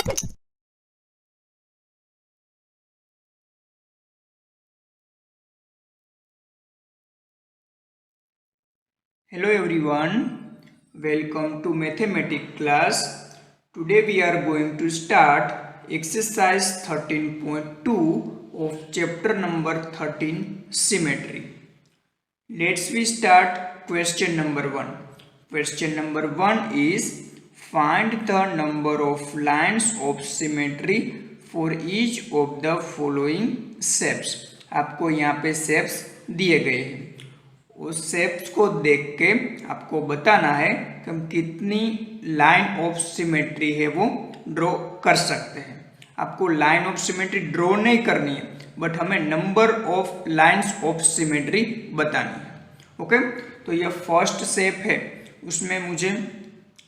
Hello everyone, welcome to mathematics class. Today we are going to start exercise 13.2 of chapter number 13 symmetry. Let's we start question number 1. Question number 1 is find the number of lines of symmetry for each of the following shapes. आपको यहाँ पे shapes दिए गए हैं, उस shapes को देख के आपको बताना है कि हम कितनी लाइन ऑफ सिमेट्री है वो ड्रॉ कर सकते हैं। आपको लाइन ऑफ सिमेट्री ड्रॉ नहीं करनी है, बट हमें number of lines of symmetry बतानी है। ओके, तो ये फर्स्ट शेप है, उसमें मुझे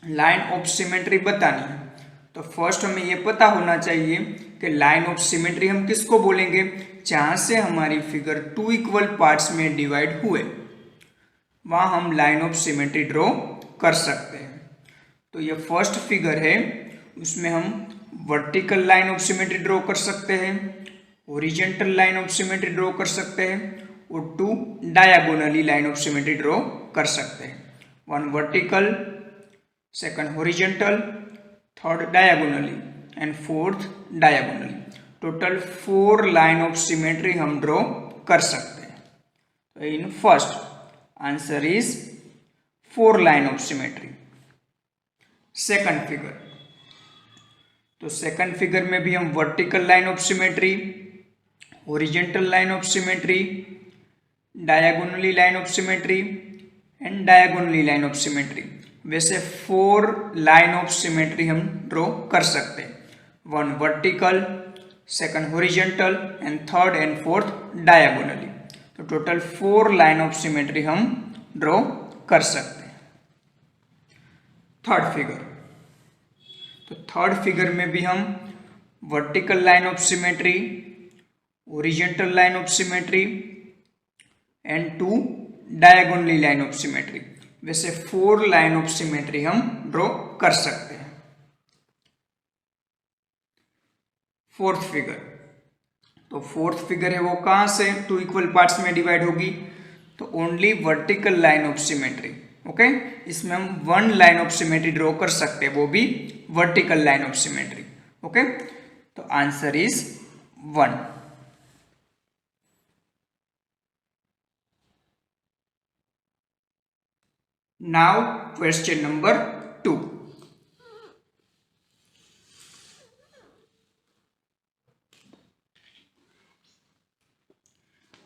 लाइन ऑफ सिमेट्री बतानी है। तो फर्स्ट हमें ये पता होना चाहिए कि लाइन ऑफ सिमेट्री हम किसको बोलेंगे, जहाँ से हमारी फिगर टू इक्वल पार्ट्स में डिवाइड हुए वहाँ हम लाइन ऑफ सिमेट्री ड्रॉ कर सकते हैं। तो ये फर्स्ट फिगर है, उसमें हम vertical line of symmetry draw कर सकते हैं, horizontal line of symmetry draw कर सकते हैं और two diagonally line of symmetry draw कर सकते हैं। One vertical, second horizontal, third diagonally and fourth diagonally. Total 4 line of symmetry हम ड्रॉ कर सकते हैं। तो in first answer is 4 line of symmetry. Second figure, तो सेकंड फिगर में भी हम vertical line of symmetry, horizontal line of symmetry, diagonally line of symmetry and diagonally line of symmetry, वैसे 4 लाइन ऑफ सिमेट्री हम draw कर सकते हैं। One vertical, second horizontal and third and fourth diagonally. तो total 4 line of symmetry हम draw कर सकते हैं। थर्ड फिगर, तो थर्ड फिगर में भी हम vertical line of symmetry, horizontal line of symmetry and 2 diagonally line of symmetry, वैसे 4 लाइन ऑफ सिमेट्री हम ड्रॉ कर सकते हैं। फोर्थ फिगर, तो फोर्थ फिगर है वो कहाँ से टू इक्वल पार्ट्स में डिवाइड होगी, तो only vertical line of symmetry. Okay, इसमें हम 1 लाइन ऑफ सिमेट्री ड्रॉ कर सकते हैं, वो भी vertical line of symmetry. Okay, तो answer is 1। Now question number 2।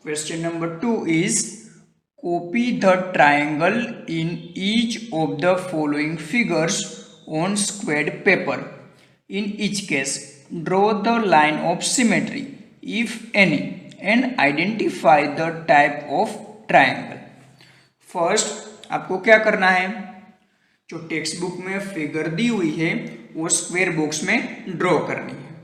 Question number 2 is copy the triangle in each of the following figures on squared paper. In each case, draw the line of symmetry, if any, and identify the type of triangle. First, आपको क्या करना है, जो text book में figure दी हुई है वो square box में ड्रॉ करनी है।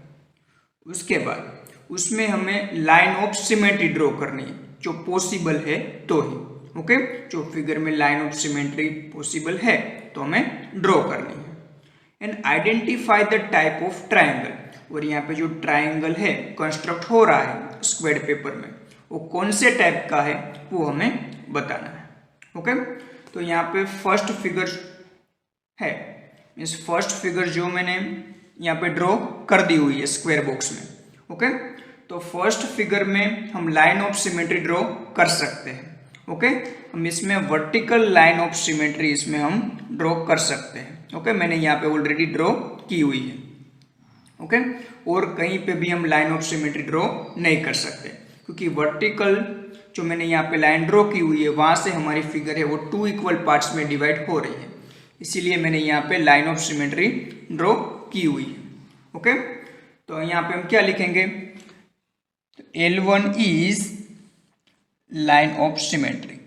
उसके बाद उसमें हमें लाइन ऑफ सिमेट्री ड्रॉ करनी है, जो पॉसिबल है तो ही। ओके, जो फिगर में लाइन ऑफ सिमेट्री पॉसिबल है तो हमें ड्रॉ करनी है। And identify the type of triangle, और यहाँ पे जो ट्राइंगल है कंस्ट्रक्ट हो रहा है स्क्वायर पेपर में, वो कौन से टाइप का है वो हमें बताना है। ओके, तो यहाँ पे फर्स्ट फिगर है, मीन्स फर्स्ट फिगर जो मैंने यहाँ पे ड्रॉ कर दी हुई है स्क्वायर बॉक्स में। ओके, तो फर्स्ट फिगर में हम लाइन ऑफ सिमेट्री ड्रॉ कर सकते हैं। ओके, हम इसमें वर्टिकल लाइन ऑफ सिमेट्री इसमें हम ड्रॉ कर सकते हैं। ओके, मैंने यहाँ पे ऑलरेडी ड्रॉ की हुई है। ओके, और कहीं पे भी हम लाइन ऑफ सिमेट्री ड्रॉ नहीं कर सकते, क्योंकि वर्टिकल जो मैंने यहाँ पे लाइन ड्रॉ की हुई है वहाँ से हमारी फिगर है वो 2 इक्वल पार्ट्स में डिवाइड हो रही है, इसीलिए मैंने यहाँ पे लाइन ऑफ सिमेट्री ड्रॉ की हुई है। ओके, तो यहाँ पे हम क्या लिखेंगे, L1 is line of symmetry.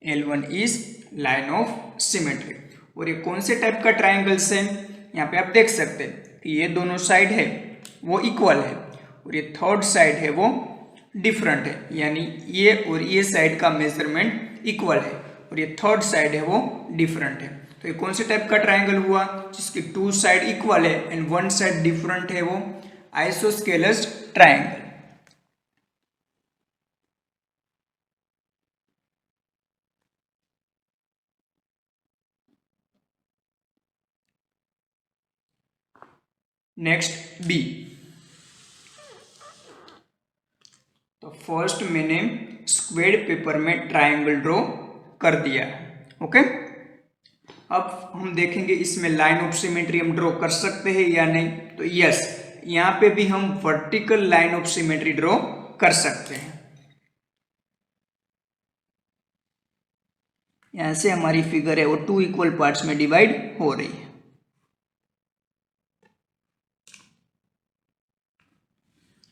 L1 is line of symmetry। और ये कौन से टाइप का ट्राइंगल्स है, यहाँ पे आप देख सकते हैं कि ये दोनों साइड है वो इक्वल है और ये थर्ड साइड है वो डिफरेंट है, यानी ये और ये साइड का मेजरमेंट इक्वल है। और ये थर्ड साइड है वो डिफरेंट है। तो ये कौन से टाइप का ट्राइंगल हुआ, जिसकी टू साइड इक्वल है एंड वन साइड डिफरेंट है, वो आइसोस्केलस ट्राइंगल। Next B. तो फर्स्ट मैंने स्क्वेयर पेपर में ट्राइंगल ड्रॉ कर दिया है। ओके, अब हम देखेंगे इसमें लाइन ऑफ सिमेट्री हम ड्रॉ कर सकते हैं या नहीं। तो यस, यहाँ पे भी हम vertical line of symmetry draw कर सकते हैं। यहां से हमारी फिगर है वो टू इक्वल पार्ट्स में डिवाइड हो रही है।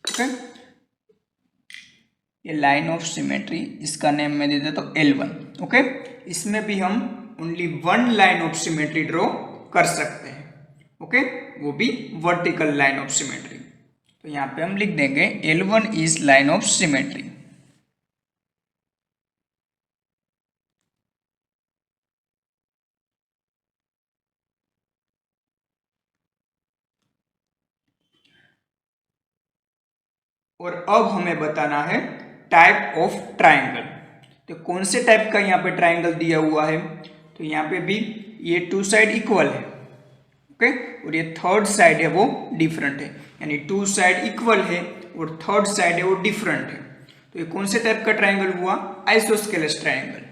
ओके, ये लाइन ऑफ सिमेट्री, इसका नेम मैं दे देता हूं L1। ओके, इसमें भी हम only one line of symmetry draw कर सकते हैं। ओके, वो भी वर्टिकल लाइन ऑफ सिमेट्री। तो यहाँ पे हम लिख देंगे L1 is line of symmetry. और अब हमें बताना है टाइप ऑफ ट्राइंगल। तो कौन से टाइप का यहाँ पे ट्राइंगल दिया हुआ है। तो यहाँ पे भी ये टू साइड इक्वल है। ओके, और ये थर्ड साइड है वो डिफरेंट है, यानी टू साइड इक्वल है और थर्ड साइड है वो डिफरेंट है। तो ये कौन से टाइप का ट्राइंगल हुआ, isosceles triangle.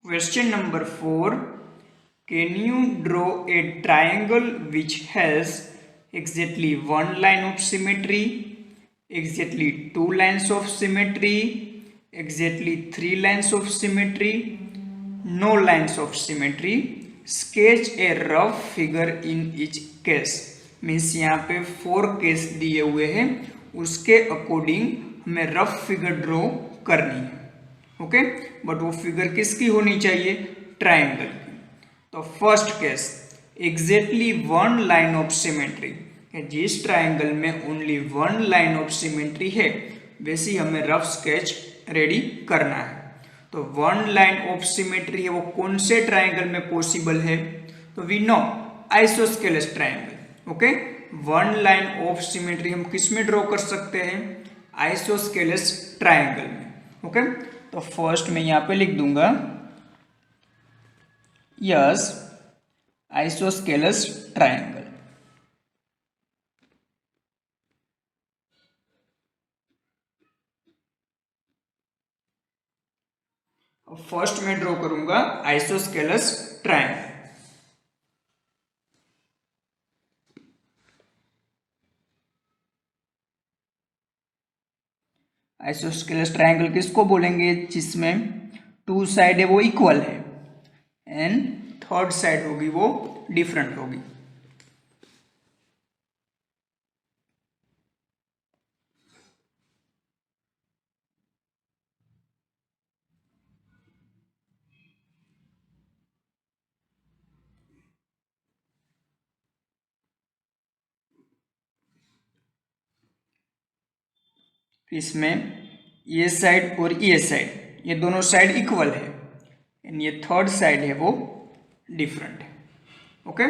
Question number 4. Can you draw a triangle which has exactly one line of symmetry, exactly two lines of symmetry, exactly three lines of symmetry, no lines of symmetry? Sketch a rough figure in each case. Means यहाँ पे 4 case दिए हुए हैं, उसके according हमें rough figure draw करनी है। Okay, but वो फिगर किसकी होनी चाहिए, ट्राइंगल की। तो first case, exactly one line of symmetry, जिस ट्राइंगल में only one line of symmetry है वैसी हमें रफ स्केच रेडी करना है। तो वन लाइन ऑफ सिमेट्री है वो कौन से ट्राइंगल में पॉसिबल है, तो we know isosceles triangle. Okay, one line of symmetry हम किस में ड्रॉ कर सकते हैं, आइसोस्केलस ट्राइंगल में। ओके, तो फर्स्ट मैं यहां पे लिख दूंगा यस आइसोस्केलस ट्राइंगल। फर्स्ट मैं ड्रॉ करूंगा आइसोस्केलस ट्राइंगल। आइसोस्केलस ट्राइंगल किसको बोलेंगे, जिसमें टू साइड है वो इक्वल है एंड थर्ड साइड होगी वो डिफरेंट होगी। इसमें ये साइड और ये साइड, ये दोनों साइड इक्वल है एंड ये थर्ड साइड है वो डिफरेंट है। ओके,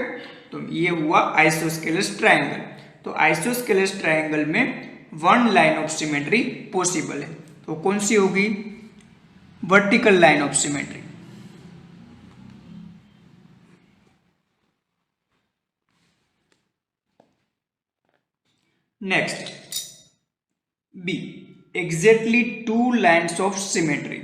तो ये हुआ आइसोस्केलस ट्राइंगल। तो आइसोस्केलस ट्राइंगल में one line of symmetry possible है, तो कौन सी होगी, vertical line of symmetry. Next B, exactly two lines of symmetry.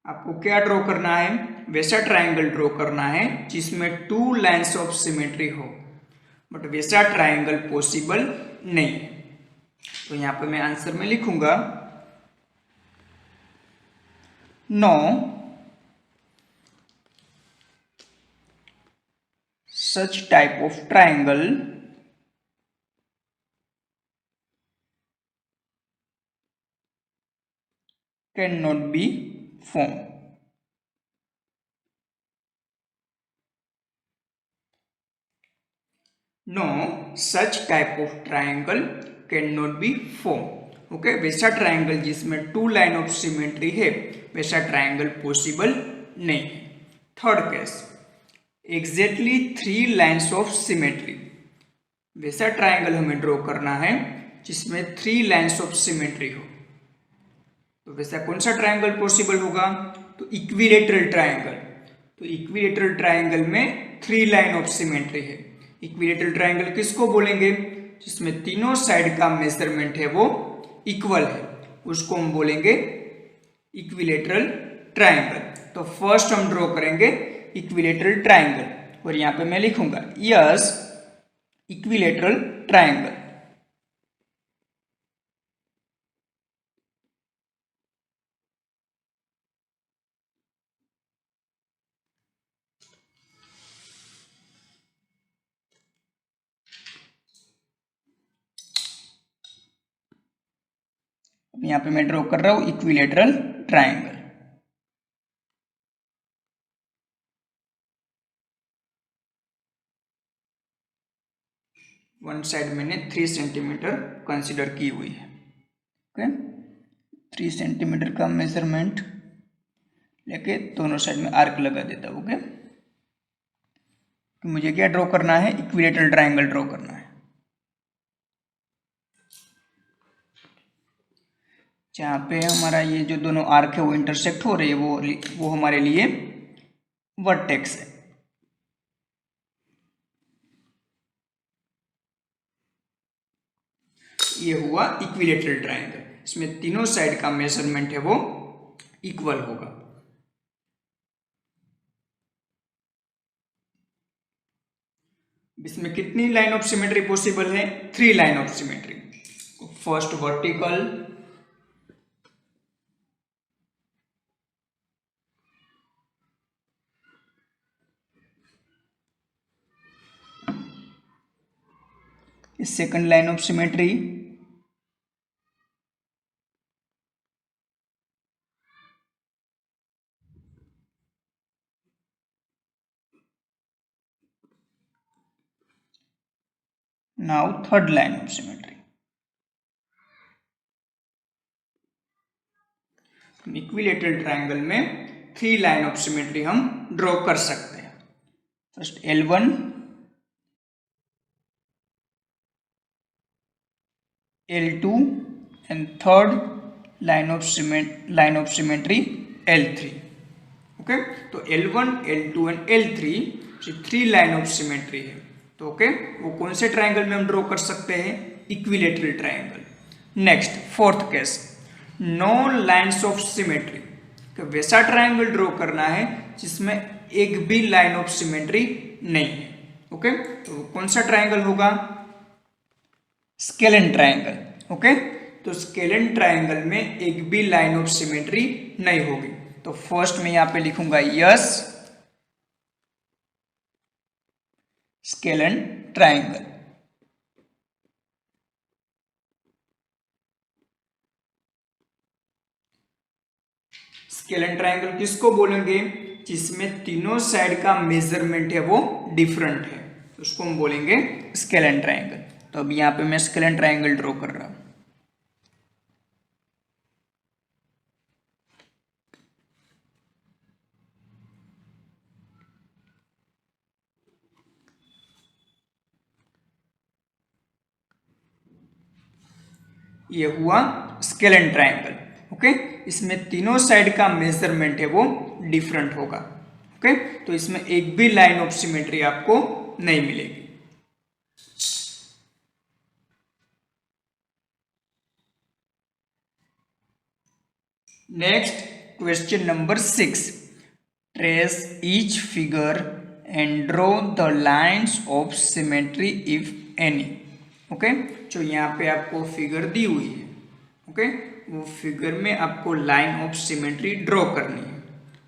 आपको क्या ड्रॉ करना है, वैसा ट्राइंगल ड्रॉ करना है जिसमें टू लाइन्स ऑफ सिमेट्री हो, बट वैसा ट्राइंगल पॉसिबल नहीं है। तो यहां पे मैं आंसर में लिखूंगा no such type of triangle can not be form. No such type of triangle can not be form. Okay, वैसा ट्राइंगल जिसमें 2 लाइन ऑफ सिमेट्री है वैसा ट्राइंगल पॉसिबल नहीं है। Third case, exactly 3 lines of symmetry. वैसा triangle हमें draw करना है जिसमें 3 लाइन्स ऑफ सिमेट्री हो। तो वैसा कौन सा ट्राइंगल पॉसिबल होगा? तो इक्विलेटरल ट्राइंगल। तो इक्विलेटरल ट्राइंगल में 3 लाइन ऑफ सिमेट्री है। इक्विलेटरल ट्राइंगल किसको बोलेंगे? जिसमें तीनों साइड का मेजरमेंट है वो इक्वल है, उसको हम बोलेंगे इक्विलेटरल ट्राइंगल। तो फर्स्ट हम ड्रॉ करेंगे इक्विलेटरल ट्राइंगल, और यहां पे मैं लिखूंगा यस इक्विलेटरल ट्राइंगल। अब यहां पे मैं ड्रॉ कर रहा हूं इक्विलेटरल ट्राइंगल। वन साइड मैंने 3 सेंटीमीटर कंसीडर की हुई है। ओके, 3 सेंटीमीटर का मेजरमेंट लेके दोनों साइड में आर्क लगा देता हूं। ओके, तो मुझे क्या ड्रॉ करना है? इक्विलेटरल ट्राइंगल ड्रॉ करना है। जहां पे हमारा ये जो दोनों आर्क है वो इंटरसेक्ट हो रही है वो हमारे लिए वर्टेक्स है। ये हुआ इक्विलेटरल ट्राइंगल, इसमें तीनों साइड का मेजरमेंट है वो इक्वल होगा। इसमें कितनी लाइन ऑफ सिमेट्री पॉसिबल है? 3 line of symmetry. First vertical, second line of symmetry, now third line of symmetry. Equilateral triangle में 3 लाइन ऑफ सिमेट्री हम ड्रॉ कर सकते हैं। First L1, L2 and third line of symmetry L3। Okay, तो L1, L2 and L3 3 line of symmetry है। तो okay, वो कौन से ट्राइंगल में हम ड्रॉ कर सकते हैं? Equilateral triangle. Next fourth case, no lines of symmetry. तो वैसा ट्राइंगल ड्रॉ करना है जिसमें एक भी लाइन ऑफ सिमेट्री नहीं है। ओके, तो कौन सा ट्राइंगल होगा? Scalene triangle. ओके, तो स्केलन ट्राइंगल में एक भी लाइन ऑफ सिमेट्री नहीं होगी। तो फर्स्ट में यहां पे लिखूंगा yes scalene triangle. Scalene triangle किसको बोलेंगे? जिसमें तीनों साइड का मेजरमेंट है वो डिफरेंट है, उसको हम बोलेंगे स्केलन ट्राइंगल। तो अब यहां पे मैं स्केलन ट्राइंगल ड्रॉ कर रहा हूं। ये हुआ स्केलन ट्राइंगल। ओके, इसमें तीनों साइड का मेजरमेंट है वो डिफरेंट होगा। ओके, तो इसमें एक भी लाइन ऑफ सिमेट्री आपको नहीं मिलेगी। Next question number 6, trace each figure and draw the lines of symmetry if any. Okay, जो यहाँ पे आपको फिगर दी हुई है, ओके, वो फिगर में आपको लाइन ऑफ सिमेट्री ड्रॉ करनी है।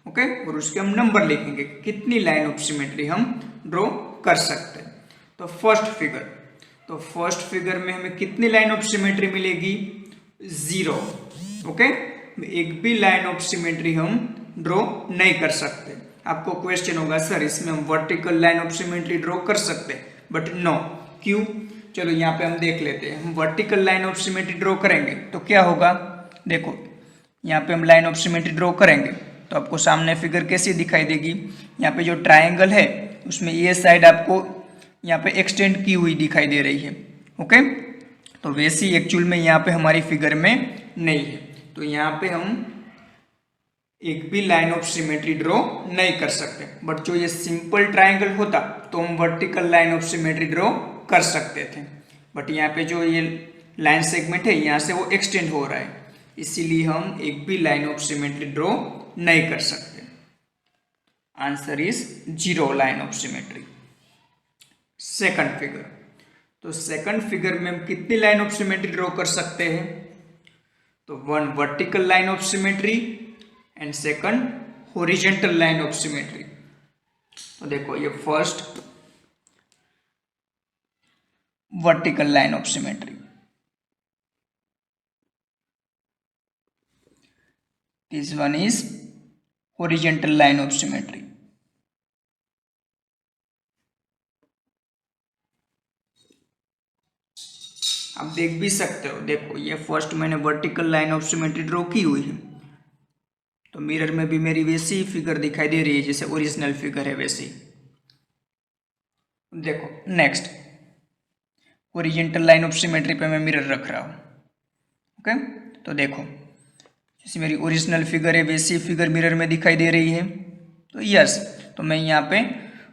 ओके, और उसके हम नंबर लिखेंगे कितनी लाइन ऑफ सिमेट्री हम ड्रॉ कर सकते हैं। तो फर्स्ट फिगर में हमें कितनी लाइन ऑफ सिमेट्री मिलेगी? 0। ओके, एक भी लाइन ऑफ सिमेट्री हम ड्रॉ नहीं कर सकते। आपको क्वेश्चन होगा सर इसमें हम vertical line of symmetry draw कर सकते हैं, बट नो, क्यों? चलो यहाँ पे हम देख लेते हैं। हम vertical line of symmetry draw करेंगे तो क्या होगा, देखो यहाँ पे हम लाइन ऑफ सिमेट्री ड्रॉ करेंगे तो आपको सामने फिगर कैसी दिखाई देगी, यहाँ पे जो ट्राइंगल है उसमें ये साइड आपको यहाँ पे एक्सटेंड की हुई दिखाई दे रही है। ओके, तो वैसी एक्चुअल में यहाँ पे हमारी फिगर में नहीं है, तो यहाँ पे हम एक भी लाइन ऑफ सिमेट्री ड्रॉ नहीं कर सकते। बट जो ये सिंपल ट्राइंगल होता तो हम vertical line of symmetry draw कर सकते थे, बट यहाँ पे जो ये लाइन सेगमेंट है यहाँ से वो एक्सटेंड हो रहा है, इसीलिए हम एक भी लाइन ऑफ सिमेट्री ड्रॉ नहीं कर सकते। Answer is 0 line of symmetry. Second figure, तो सेकंड फिगर में हम कितनी लाइन ऑफ सिमेट्री ड्रॉ कर सकते हैं, तो 1 vertical line of symmetry and second horizontal line of symmetry. तो देखो ये first vertical line of symmetry, this one is horizontal line of symmetry. आप देख भी सकते हो, देखो ये फर्स्ट मैंने vertical line of symmetry draw की हुई है, तो मिरर में भी मेरी वैसी फिगर दिखाई दे रही है जैसे ओरिजिनल फिगर है वैसी। देखो next horizontal line of symmetry पे मैं मिरर रख रहा हूँ। ओके, तो देखो जैसे मेरी ओरिजिनल फिगर है वैसी फिगर मिरर में दिखाई दे रही है, तो यस, तो मैं यहाँ पे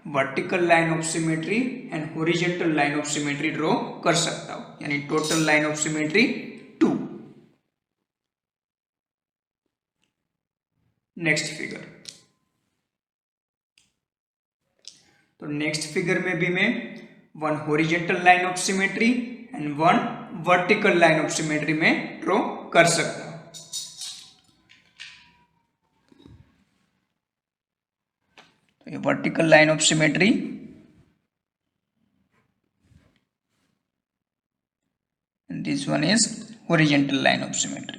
vertical line of symmetry and horizontal line of symmetry draw कर सकता हूँ, यानी total line of symmetry 2। Next figure, तो नेक्स्ट फिगर में भी मैं 1 horizontal line of symmetry and 1 vertical line of symmetry में ड्रॉ कर सकता हूं। तो ये vertical line of symmetry and this one is horizontal line of symmetry.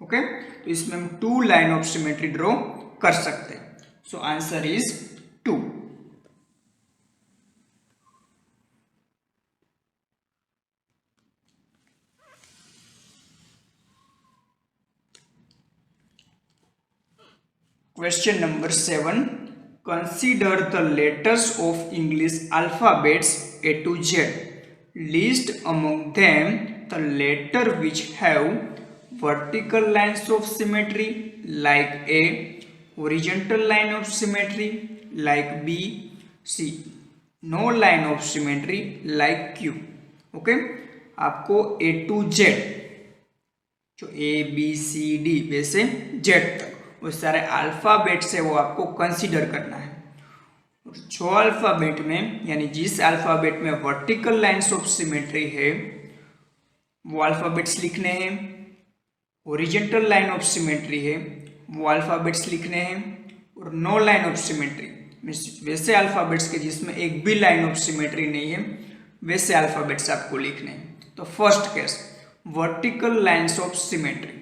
Okay, तो इसमें हम 2 लाइन ऑफ सिमेट्री ड्रॉ कर सकते हैं। So answer is 2। Question number 7. Consider the letters of English alphabets A to Z. List among them the letter which have vertical lines of symmetry like A, horizontal line of symmetry like B, C, no line of symmetry like Q. Okay, आपको A to Z, जो A B C D वैसे Z तक वो सारे alphabets है वो आपको consider करना है। और जो अल्फ़ाबेट में, यानी जिस अल्फ़ाबेट में वर्टिकल लाइंस ऑफ सिमेट्री है वो अल्फ़ाबेट्स लिखने हैं, हॉरिजॉन्टल लाइन ऑफ सिमेट्री है वो अल्फ़ाबेट्स लिखने हैं, और no line of symmetry means वैसे अल्फ़ाबेट्स के जिसमें एक भी लाइन ऑफ सिमेट्री नहीं है वैसे अल्फ़ाबेट्स आपको लिखने हैं। तो first case vertical lines of symmetry,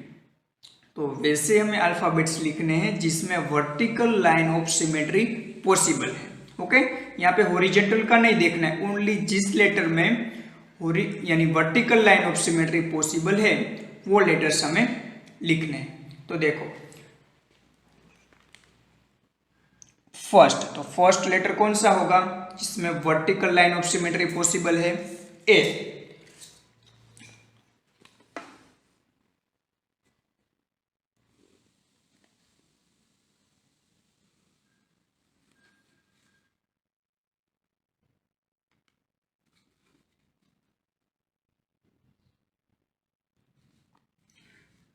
तो वैसे हमें अल्फ़ाबेट्स लिखने हैं जिसमें vertical line of symmetry possible है। ओके, यहाँ पे हॉरिजॉन्टल का नहीं देखना है, ओनली जिस लेटर में यानी vertical line of symmetry possible है वो लेटर्स हमें लिखने हैं। तो देखो फर्स्ट, तो फर्स्ट लेटर कौन सा होगा जिसमें vertical line of symmetry possible है, ए।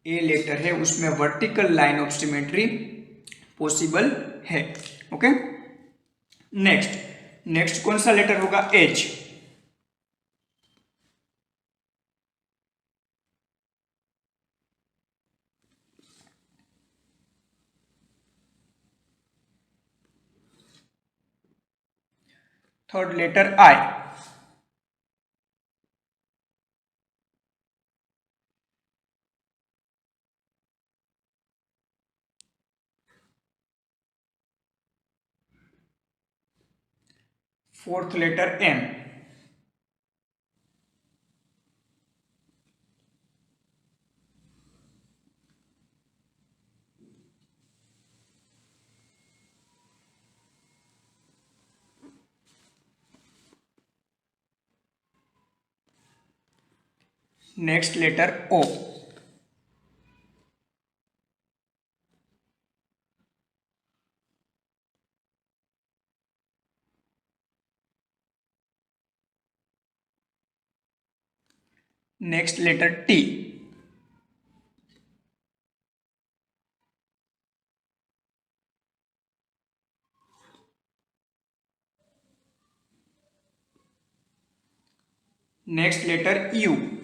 ए लेटर है उसमें vertical line of symmetry possible है। ओके, नेक्स्ट कौन सा लेटर होगा, एच। थर्ड लेटर आई। fourth letter M. Next letter O. Next letter T. Next letter U.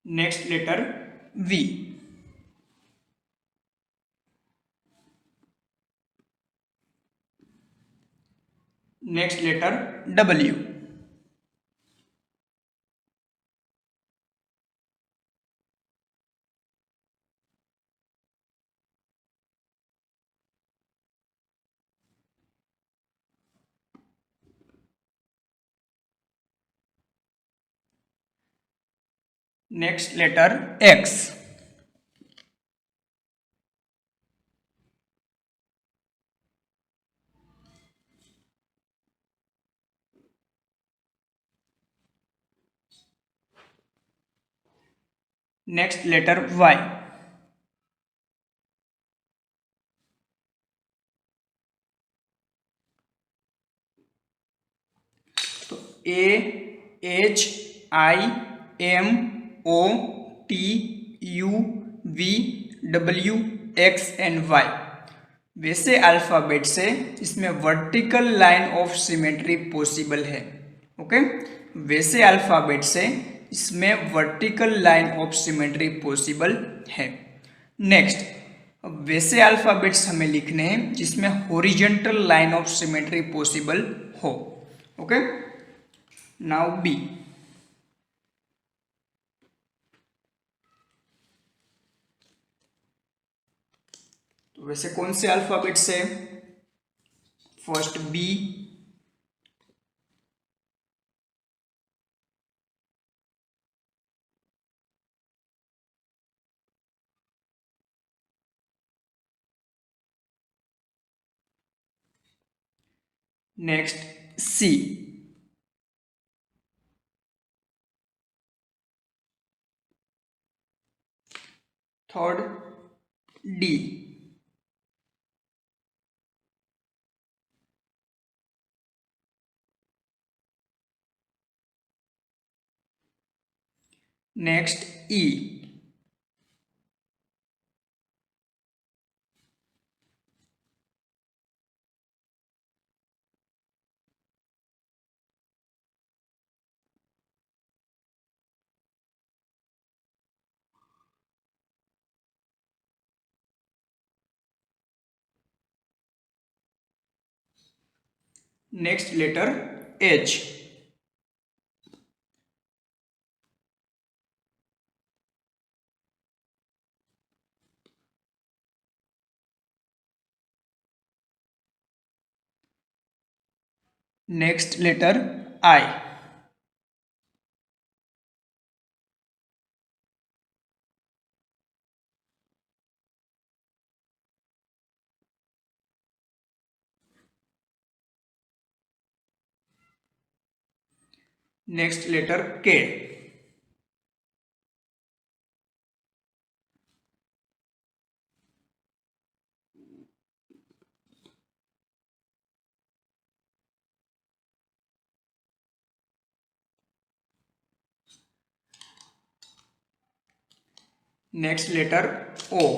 Next letter V. Next letter W. Next letter X. Next letter Y. तो AHIMOTUVWXNY। वैसे alphabet से इसमें vertical line of symmetry possible है। Okay, वैसे alphabet से इसमें vertical line of symmetry possible है। Next, अब वैसे अल्फ़ाबेट्स हमें लिखने हैं जिसमें horizontal line of symmetry possible हो। Okay, now B. तो वैसे कौन से अल्फ़ाबेट से? First B, next C, third D, next E, next letter H, next letter I, next letter K, next letter O,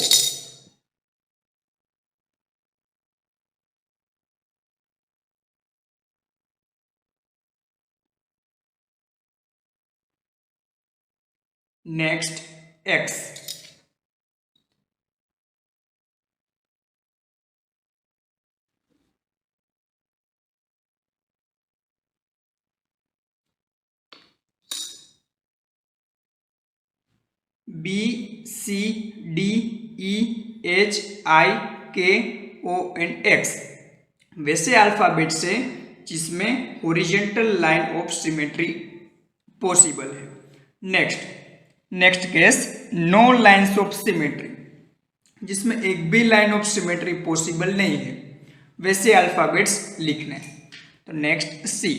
next X, B C D E H I K O N X वैसे alphabet से जिसमें horizontal line of symmetry possible है। Next case no lines of symmetry, जिसमें एक भी line of symmetry possible नहीं है, वैसे अल्फ़ाबेट्स लिखने हैं। तो नेक्स्ट सी,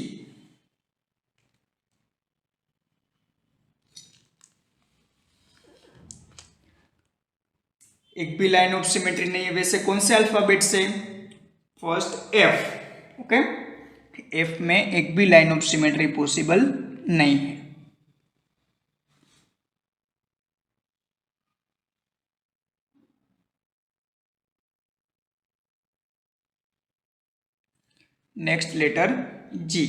एक भी लाइन ऑफ सिमेट्री नहीं है, वैसे कौन से अल्फ़ाबेट से? फर्स्ट एफ, ओके, एफ में एक भी लाइन ऑफ सिमेट्री पॉसिबल नहीं है। Next letter G,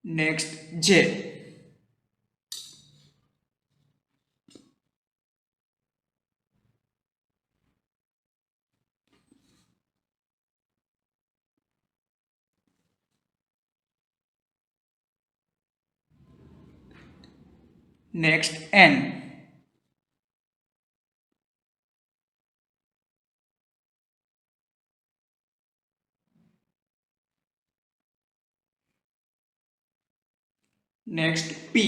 next J, next N, next P,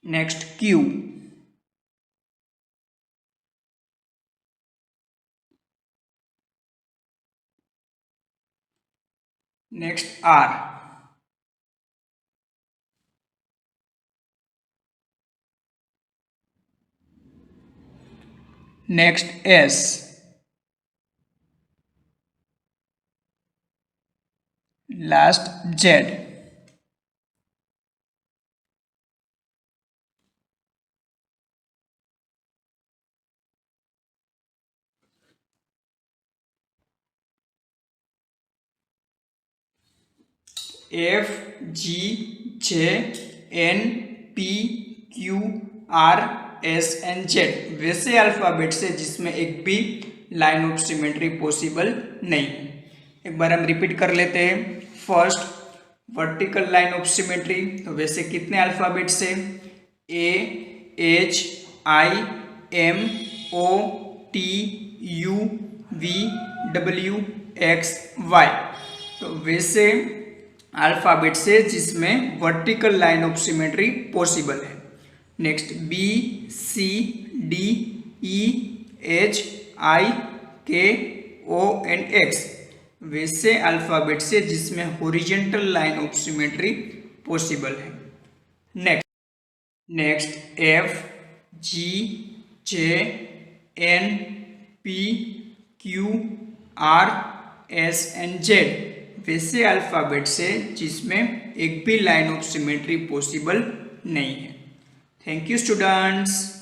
next Q, next R, next S, last Z. F G J N P Q R S N Z वैसे alphabet से जिसमें एक भी line of symmetry possible नहीं है। एक बार हम repeat कर लेते हैं। First vertical line of symmetry, तो वैसे कितने अल्फ़ाबेट से? A H I M O T U V W X Y, तो वैसे अल्फ़ाबेट से जिसमें vertical line of symmetry possible है। Next B C D E H I K O N X वैसे अल्फ़ाबेट से जिसमें horizontal line of symmetry possible है। Next F G J N P Q R S N Z वैसे alphabet से जिसमें एक भी लाइन ऑफ सिमेट्री पॉसिबल नहीं है। Thank you students.